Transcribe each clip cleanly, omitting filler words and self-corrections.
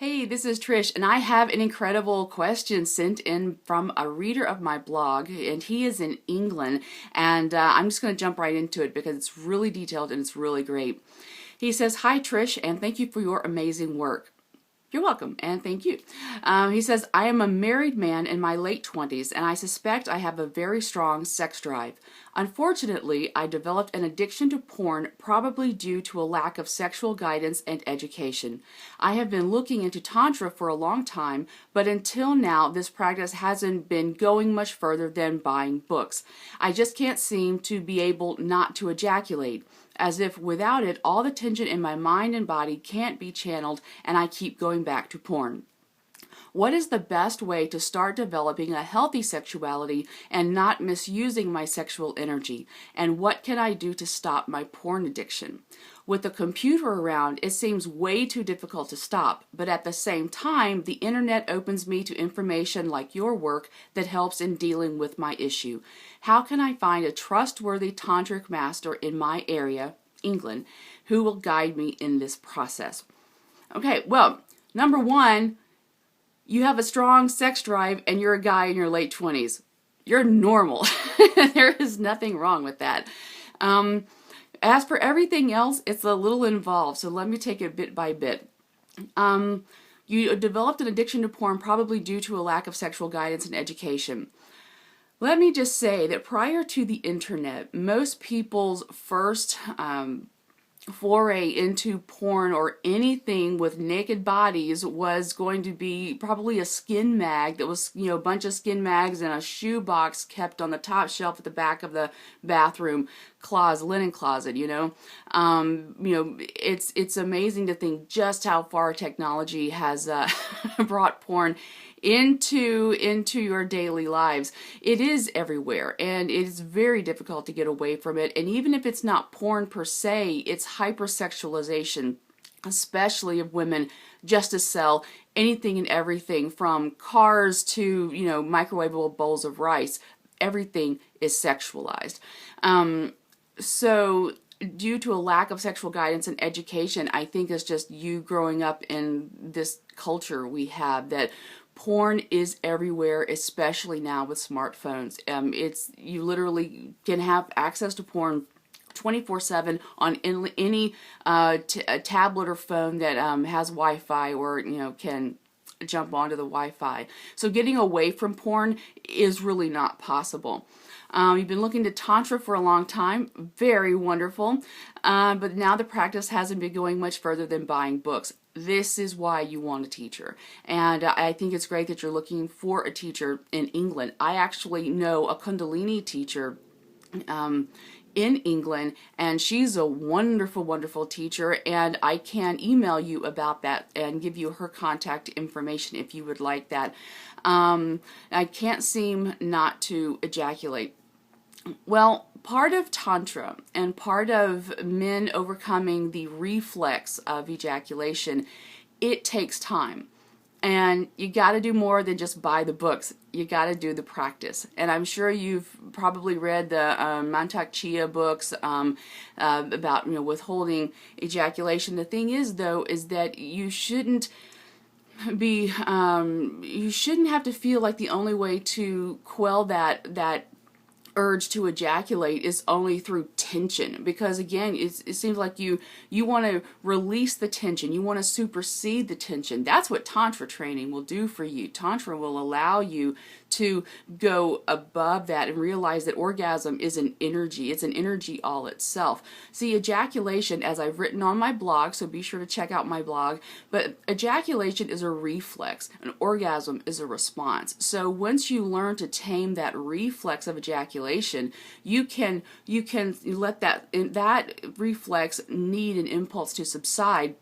Hey, this is Trish, and I have an incredible question sent in from a reader of my blog, and he is in England, and I'm just going to jump right into it because it's really detailed and it's really great. He says, "Hi Trish, and thank you for your amazing work." You're welcome, and thank you. He says, "I am a married man in my late 20s, and I suspect I have a very strong sex drive. Unfortunately, I developed an addiction to porn, probably due to a lack of sexual guidance and education. I have been looking into Tantra for a long time, but until now, this practice hasn't been going much further than buying books. I just can't seem to be able not to ejaculate, as if without it, all the tension in my mind and body can't be channeled, and I keep going back to porn. What is the best way to start developing a healthy sexuality and not misusing my sexual energy? And what can I do to stop my porn addiction? With the computer around, it seems way too difficult to stop, but at the same time, the internet opens me to information like your work that helps in dealing with my issue. How can I find a trustworthy tantric master in my area, England, who will guide me in this process?" Okay, well, number one, you have a strong sex drive and you're a guy in your late 20s. You're normal. There is nothing wrong with that. As for everything else, it's a little involved, so let me take it bit by bit. You developed an addiction to porn probably due to a lack of sexual guidance and education. Let me just say that prior to the internet, most people's first foray into porn or anything with naked bodies was going to be probably a skin mag that was, a bunch of skin mags in a shoe box kept on the top shelf at the back of the bathroom linen closet. It's amazing to think just how far technology has brought porn into your daily lives. It is everywhere, and it is very difficult to get away from it. And even if it's not porn per se, it's hypersexualization, especially of women, just to sell anything and everything from cars to, microwavable bowls of rice. Everything is sexualized. So due to a lack of sexual guidance and education, I think it's just you growing up in this culture we have that porn is everywhere, especially now with smartphones. You literally can have access to porn 24/7 on any tablet or phone that has Wi-Fi or can jump onto the Wi-Fi. So getting away from porn is really not possible. You've been looking to Tantra for a long time. Very wonderful. But now the practice hasn't been going much further than buying books. This is why you want a teacher. And I think it's great that you're looking for a teacher in England. I actually know a Kundalini teacher in England, and she's a wonderful, wonderful teacher, and I can email you about that and give you her contact information if you would like that. I can't seem not to ejaculate. Well, part of Tantra and part of men overcoming the reflex of ejaculation, it takes time. And you got to do more than just buy the books. You got to do the practice. And I'm sure you've probably read the Mantak Chia books about withholding ejaculation. The thing is, though, is that you shouldn't have to feel like the only way to quell that urge to ejaculate is only through tension, because again, it seems like you want to release the tension, you want to supersede the tension. That's what Tantra training will do for you. Tantra will allow you to go above that and realize that orgasm is an energy. It's an energy all itself. See, ejaculation, as I've written on my blog, so be sure to check out my blog, but ejaculation is a reflex. An orgasm is a response. So once you learn to tame that reflex of ejaculation, you can let that reflex need and impulse to subside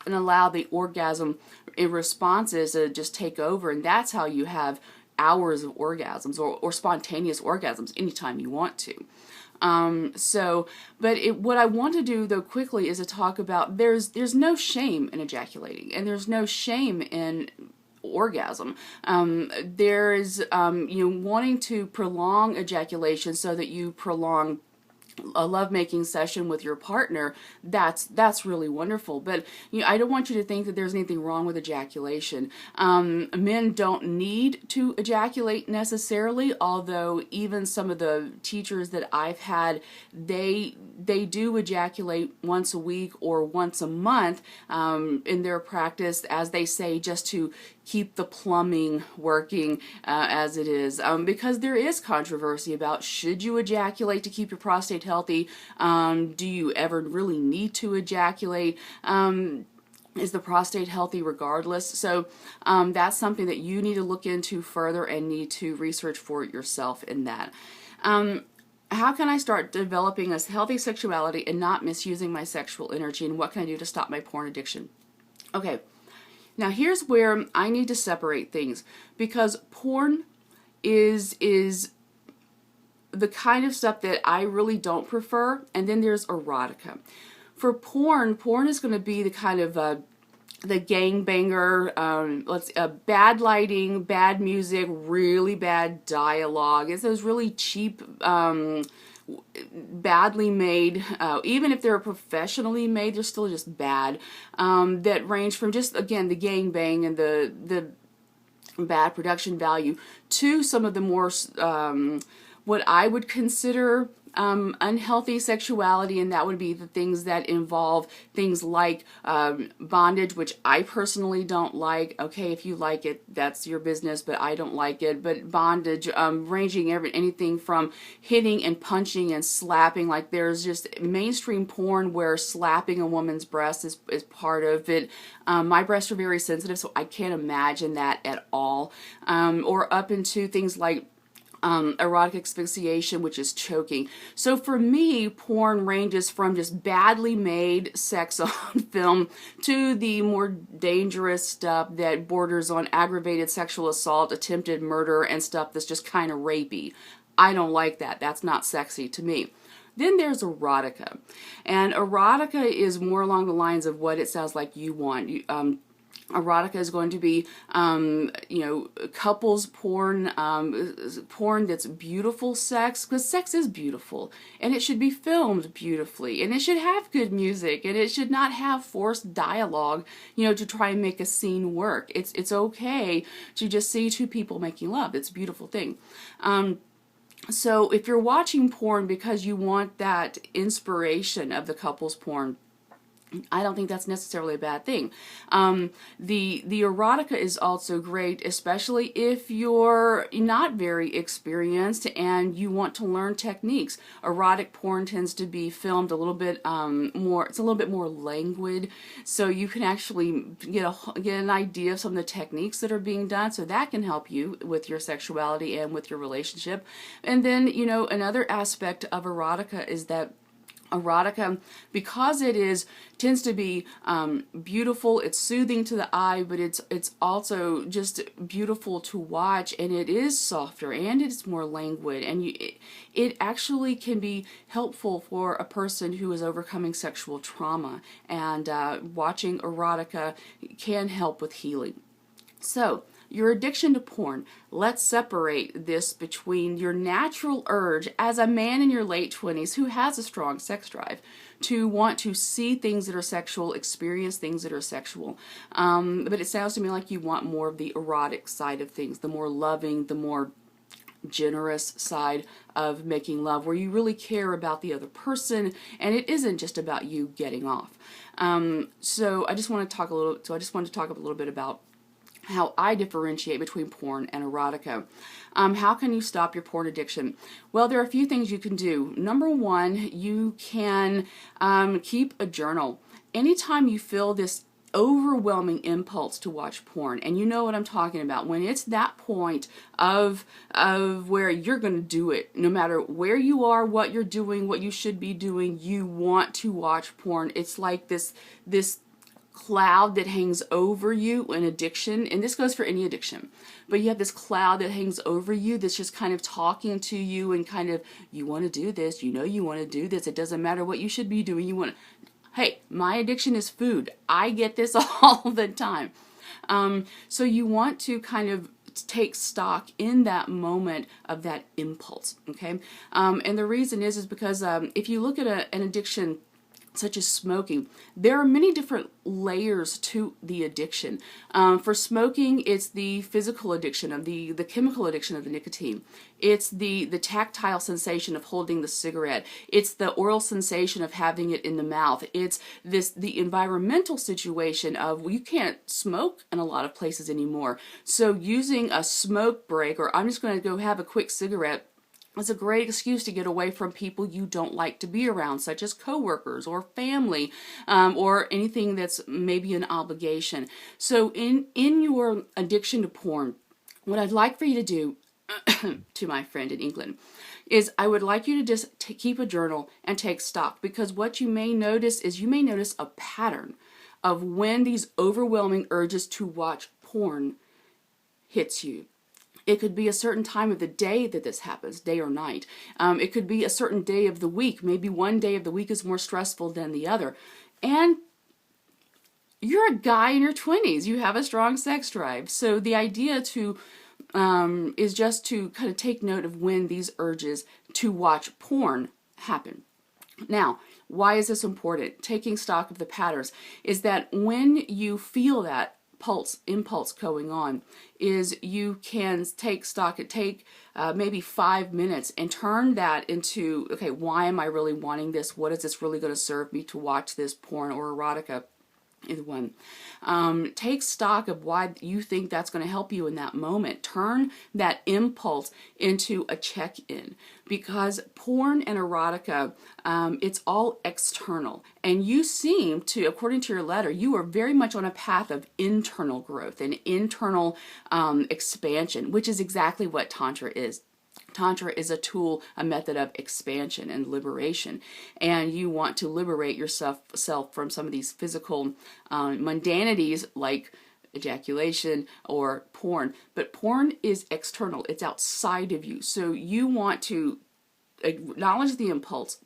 and allow the orgasm responses to just take over, and that's how you have hours of orgasms or spontaneous orgasms anytime you want to. What I want to do though quickly is to talk about there's no shame in ejaculating, and there's no shame in orgasm. There is wanting to prolong ejaculation so that you prolong a lovemaking session with your partner, that's really wonderful. But I don't want you to think that there's anything wrong with ejaculation. Men don't need to ejaculate necessarily, although even some of the teachers that I've had, they do ejaculate once a week or once a month in their practice, as they say, just to keep the plumbing working as it is, because there is controversy about, should you ejaculate to keep your prostate healthy? Do you ever really need to ejaculate? Is the prostate healthy regardless? So that's something that you need to look into further and need to research for yourself in that. How can I start developing a healthy sexuality and not misusing my sexual energy, and what can I do to stop my porn addiction? Okay. Now here's where I need to separate things, because porn is the kind of stuff that I really don't prefer, and then there's erotica. For porn is going to be the kind of the gangbanger, bad lighting, bad music, really bad dialogue. It's those really cheap, badly made, even if they're professionally made, they're still just bad, that range from just, again, the gangbang and the bad production value to some of the more what I would consider unhealthy sexuality, and that would be the things that involve things like bondage, which I personally don't like. Okay, if you like it, that's your business, but I don't like it. But bondage, ranging anything from hitting and punching and slapping. Like, there's just mainstream porn where slapping a woman's breast is part of it. My breasts are very sensitive, so I can't imagine that at all. Or up into things like erotic asphyxiation, which is choking. So for me, porn ranges from just badly made sex on film to the more dangerous stuff that borders on aggravated sexual assault, attempted murder, and stuff that's just kind of rapey. I don't like that. That's not sexy to me. Then there's erotica. And erotica is more along the lines of what it sounds like you want. Erotica is going to be, couples porn, porn that's beautiful sex, because sex is beautiful, and it should be filmed beautifully, and it should have good music, and it should not have forced dialogue, to try and make a scene work. It's okay to just see two people making love. It's a beautiful thing. So if you're watching porn because you want that inspiration of the couples porn, I don't think that's necessarily a bad thing. The erotica is also great, especially if you're not very experienced and you want to learn techniques. Erotic porn tends to be filmed a little bit more. It's a little bit more languid, so you can actually get an idea of some of the techniques that are being done. So that can help you with your sexuality and with your relationship. And then another aspect of erotica is that erotica, because it tends to be beautiful, it's soothing to the eye, but it's also just beautiful to watch, and it is softer and it's more languid, and it actually can be helpful for a person who is overcoming sexual trauma, and watching erotica can help with healing. So, your addiction to porn. Let's separate this between your natural urge as a man in your late 20s who has a strong sex drive to want to see things that are sexual, experience things that are sexual. But it sounds to me like you want more of the erotic side of things, the more loving, the more generous side of making love, where you really care about the other person and it isn't just about you getting off. So I just want to talk a little bit about how I differentiate between porn and erotica. How can you stop your porn addiction? Well, there are a few things you can do. Number one, you can keep a journal. Anytime you feel this overwhelming impulse to watch porn, and you know what I'm talking about, when it's that point of where you're going to do it, no matter where you are, what you're doing, what you should be doing, you want to watch porn. It's like this cloud that hangs over you in addiction, and this goes for any addiction, but you have this cloud that hangs over you that's just kind of talking to you and kind of, you want to do this, you want to do this, it doesn't matter what you should be doing, hey, my addiction is food, I get this all the time. So you want to kind of take stock in that moment of that impulse, okay? And the reason is because if you look at an addiction such as smoking, there are many different layers to the addiction. For smoking, it's the physical addiction of the chemical addiction of the nicotine. It's the tactile sensation of holding the cigarette. It's the oral sensation of having it in the mouth. It's the environmental situation of, well, you can't smoke in a lot of places anymore. So using a smoke break, or I'm just going to go have a quick cigarette, it's a great excuse to get away from people you don't like to be around, such as coworkers or family, or anything that's maybe an obligation. So in your addiction to porn, what I'd like for you to do, to my friend in England, is I would like you to just keep a journal and take stock, because what you may notice is you may notice a pattern of when these overwhelming urges to watch porn hits you. It could be a certain time of the day that this happens, day or night. It could be a certain day of the week. Maybe one day of the week is more stressful than the other. And you're a guy in your 20s. You have a strong sex drive. So the idea is just to kind of take note of when these urges to watch porn happen. Now, why is this important? Taking stock of the patterns is that when you feel that impulse going on, is you can take stock and take maybe 5 minutes and turn that into, okay, why am I really wanting this? What is this really going to serve me to watch this porn or erotica? Either one. Take stock of why you think that's going to help you in that moment. Turn that impulse into a check-in, because porn and erotica, it's all external. And you seem to, according to your letter, you are very much on a path of internal growth and internal expansion, which is exactly what Tantra is. Tantra is a tool, a method of expansion and liberation, and you want to liberate yourself from some of these physical mundanities like ejaculation or porn. But porn is external, it's outside of you. So you want to acknowledge the impulse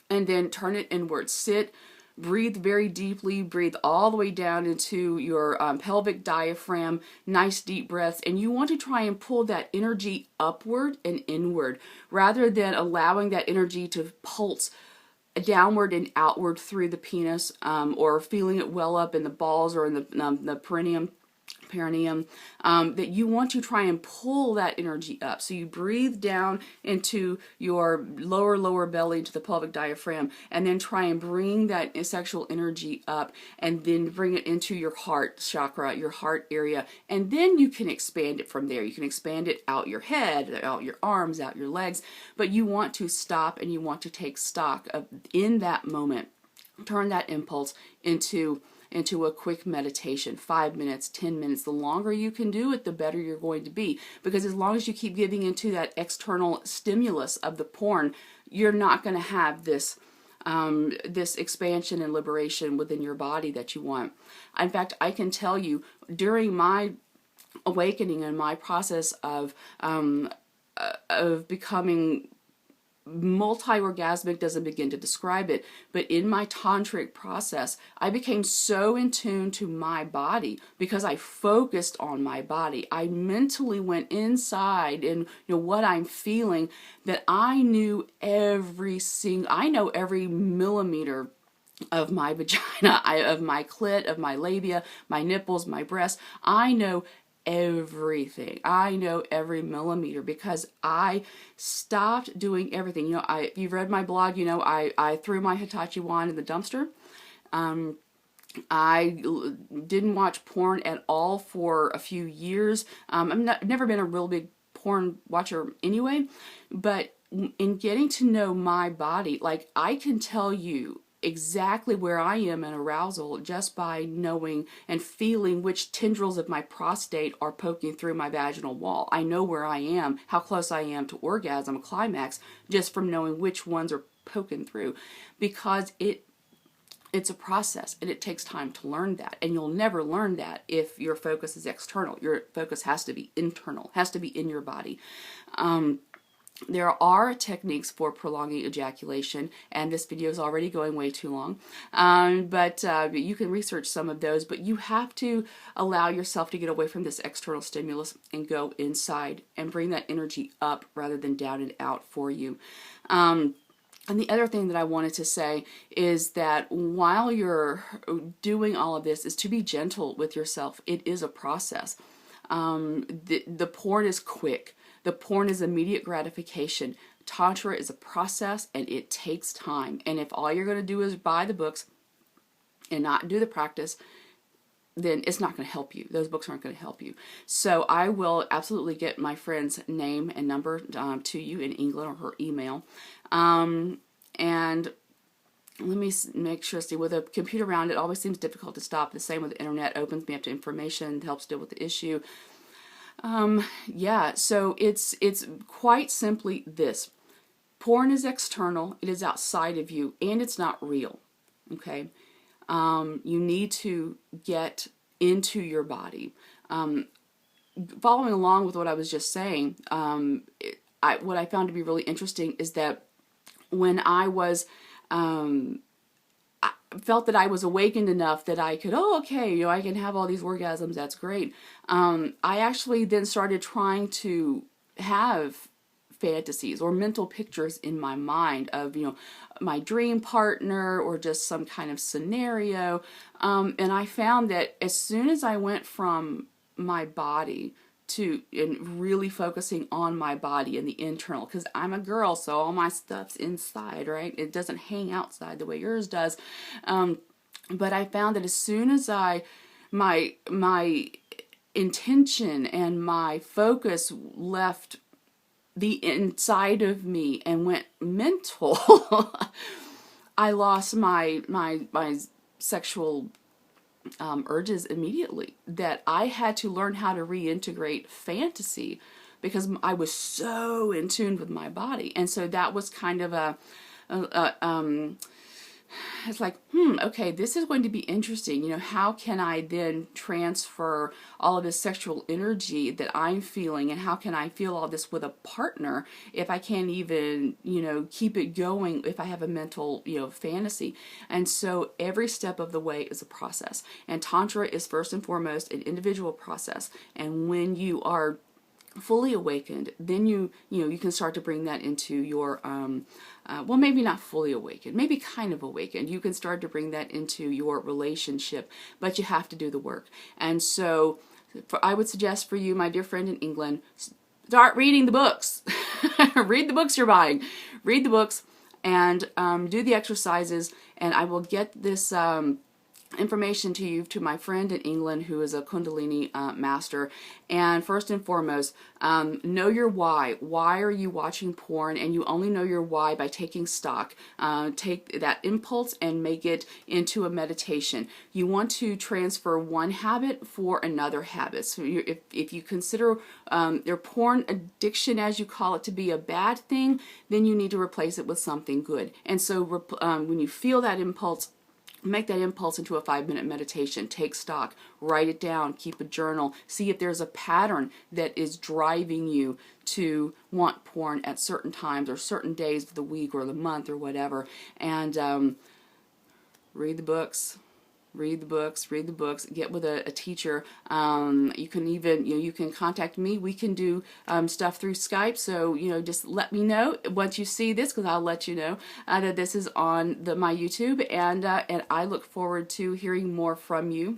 and then turn it inward. Sit, breathe very deeply, breathe all the way down into your pelvic diaphragm, nice deep breaths, and you want to try and pull that energy upward and inward rather than allowing that energy to pulse downward and outward through the penis, or feeling it well up in the balls or in the perineum, that you want to try and pull that energy up. So you breathe down into your lower belly, into the pelvic diaphragm, and then try and bring that sexual energy up, and then bring it into your heart chakra, your heart area, and then you can expand it from there. You can expand it out your head, out your arms, out your legs, but you want to stop and you want to take stock of in that moment. Turn that impulse into a quick meditation, 5 minutes, 10 minutes. The longer you can do it, the better you're going to be. Because as long as you keep giving into that external stimulus of the porn, you're not going to have this this expansion and liberation within your body that you want. In fact, I can tell you, during my awakening and my process of becoming multi-orgasmic doesn't begin to describe it, but in my tantric process, I became so in tune to my body because I focused on my body. I mentally went inside and what I'm feeling, that I know every millimeter of my vagina, of my clit, of my labia, my nipples, my breasts. I know everything. I know every millimeter because I stopped doing everything. If you've read my blog, I threw my Hitachi wand in the dumpster. I didn't watch porn at all for a few years. I've never been a real big porn watcher anyway, but in getting to know my body, like I can tell you exactly where I am in arousal just by knowing and feeling which tendrils of my prostate are poking through my vaginal wall. I know where I am, how close I am to orgasm, climax, just from knowing which ones are poking through, because it's a process and it takes time to learn that, and you'll never learn that if your focus is external. Your focus has to be internal, has to be in your body. There are techniques for prolonging ejaculation, and this video is already going way too long, but you can research some of those, but you have to allow yourself to get away from this external stimulus and go inside and bring that energy up rather than down and out for you. And the other thing that I wanted to say is that while you're doing all of this is to be gentle with yourself. It is a process. The porn is quick. The porn is immediate gratification. Tantra is a process and it takes time. And if all you're going to do is buy the books and not do the practice, then it's not going to help you. Those books aren't going to help you. So I will absolutely get my friend's name and number to you in England, or her email. And let me make sure, see, with a computer around, it always seems difficult to stop. The same with the internet, opens me up to information, helps deal with the issue. Yeah, so it's quite simply this. Porn is external, it is outside of you, and it's not real, okay? You need to get into your body. Following along with what I was just saying, what I found to be really interesting is that when I was, I felt that I was awakened enough that I could, oh, okay, you know, I can have all these orgasms, that's great. I actually then started trying to have fantasies or mental pictures in my mind of, you know, my dream partner or just some kind of scenario. And I found that as soon as I went from my body to and really focusing on my body and the internal, because I'm a girl, so all my stuff's inside, right? It doesn't hang outside the way yours does. But I found that as soon as my intention and my focus left the inside of me and went mental, I lost my sexual urges immediately. That I had to learn how to reintegrate fantasy because I was so in tune with my body. And so that was kind of it's like, okay, this is going to be interesting. You know, how can I then transfer all of this sexual energy that I'm feeling, and how can I feel all this with a partner if I can't even, you know, keep it going if I have a mental, you know, fantasy. And so every step of the way is a process. And Tantra is first and foremost an individual process. And when you are fully awakened, then you can start to bring that into your well, maybe not fully awakened, maybe kind of awakened. You can start to bring that into your relationship, but you have to do the work. And so I would suggest for you, my dear friend in England, start reading the books. Read the books you're buying. Read the books and do the exercises, and I will get this information to you, to my friend in England who is a Kundalini master. And first and foremost, know your why. Why are you watching porn? And you only know your why by taking stock. Take that impulse and make it into a meditation. You want to transfer one habit for another habit. So if you consider your porn addiction, as you call it, to be a bad thing, then you need to replace it with something good. And so when you feel that impulse, make that impulse into a 5-minute meditation. Take stock, write it down, keep a journal, see if there's a pattern that is driving you to want porn at certain times or certain days of the week or the month or whatever. And read the books. Read the books, get with a teacher. You can even, you can contact me. We can do stuff through Skype. So, just let me know once you see this, because I'll let you know that this is on my YouTube, and I look forward to hearing more from you.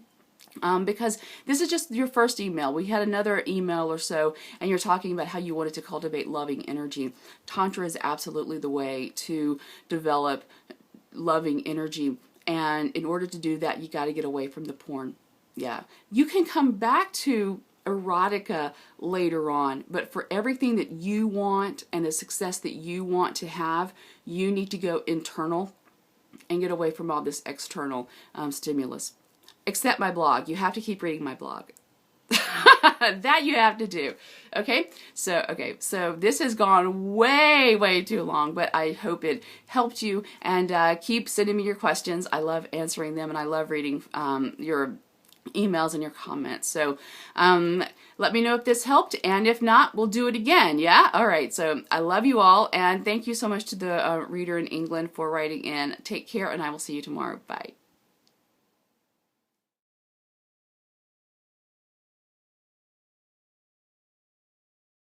Because this is just your first email. We had another email or so, and you're talking about how you wanted to cultivate loving energy. Tantra is absolutely the way to develop loving energy. And in order to do that, you got to get away from the porn. Yeah. You can come back to erotica later on, but for everything that you want and the success that you want to have, you need to go internal and get away from all this external stimulus. Except my blog. You have to keep reading my blog. That you have to do. Okay, so this has gone way too long, but I hope it helped you, and keep sending me your questions. I love answering them, and I love reading your emails and your comments. So let me know if this helped, and if not, we'll do it again, yeah? All right, so I love you all, and thank you so much to the reader in England for writing in. Take care, and I will see you tomorrow. Bye.